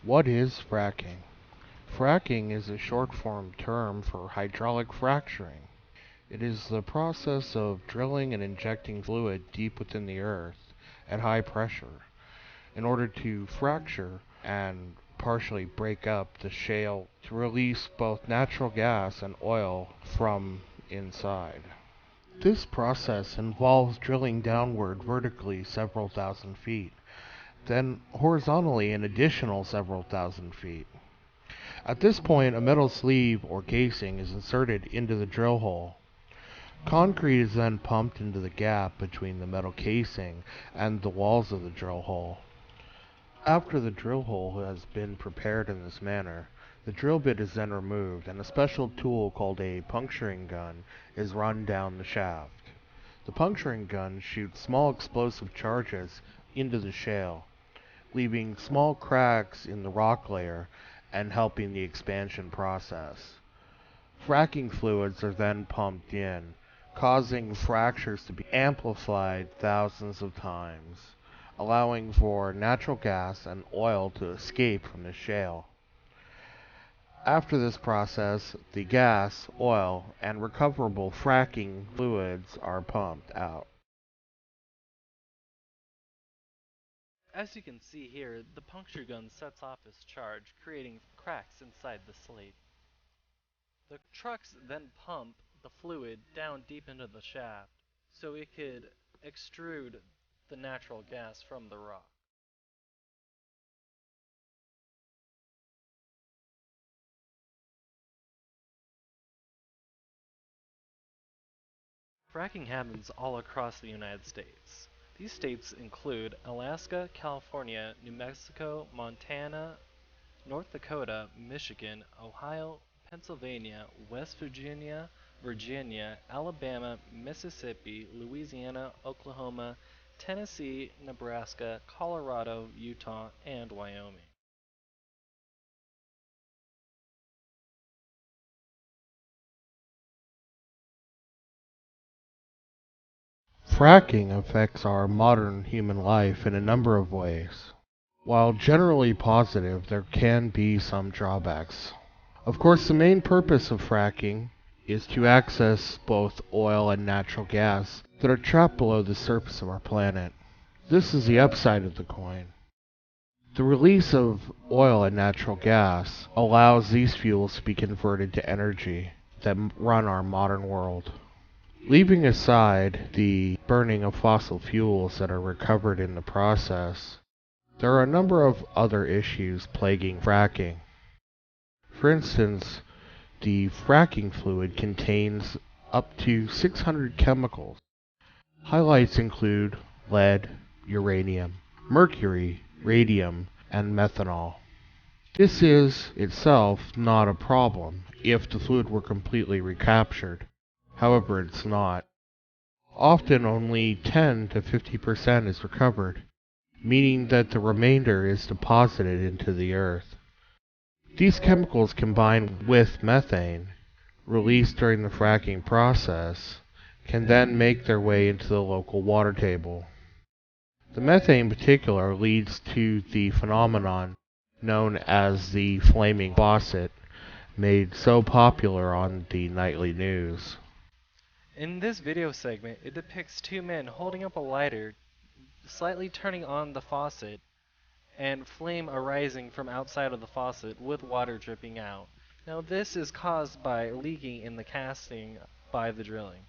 What is fracking? Fracking is a short-form term for hydraulic fracturing. It is the process of drilling and injecting fluid deep within the earth at high pressure in order to fracture and partially break up the shale to release both natural gas and oil from inside. This process involves drilling downward vertically several thousand feet, then horizontally an additional several thousand feet. At this point, a metal sleeve or casing is inserted into the drill hole. Concrete is then pumped into the gap between the metal casing and the walls of the drill hole. After the drill hole has been prepared in this manner, the drill bit is then removed and a special tool called a puncturing gun is run down the shaft. The puncturing gun shoots small explosive charges into the shale, leaving small cracks in the rock layer and helping the expansion process. Fracking fluids are then pumped in, causing fractures to be amplified thousands of times, allowing for natural gas and oil to escape from the shale. After this process, the gas, oil, and recoverable fracking fluids are pumped out. As you can see here, the puncture gun sets off its charge, creating cracks inside the slate. The trucks then pump the fluid down deep into the shaft, so it could extrude the natural gas from the rock. Fracking happens all across the United States. These states include Alaska, California, New Mexico, Montana, North Dakota, Michigan, Ohio, Pennsylvania, West Virginia, Virginia, Alabama, Mississippi, Louisiana, Oklahoma, Tennessee, Nebraska, Colorado, Utah, and Wyoming. Fracking affects our modern human life in a number of ways. While generally positive, there can be some drawbacks. Of course, the main purpose of fracking is to access both oil and natural gas that are trapped below the surface of our planet. This is the upside of the coin. The release of oil and natural gas allows these fuels to be converted to energy that run our modern world. Leaving aside the burning of fossil fuels that are recovered in the process, there are a number of other issues plaguing fracking. For instance, the fracking fluid contains up to 600 chemicals. Highlights include lead, uranium, mercury, radium, and methanol. This is itself not a problem if the fluid were completely recaptured. However, it's not. Often only 10 to 50% is recovered, meaning that the remainder is deposited into the earth. These chemicals combine with methane, released during the fracking process, can then make their way into the local water table. The methane in particular leads to the phenomenon known as the flaming faucet, made so popular on the nightly news. In this video segment, it depicts two men holding up a lighter, slightly turning on the faucet, and flame arising from outside of the faucet with water dripping out. Now this is caused by leaking in the casting by the drilling.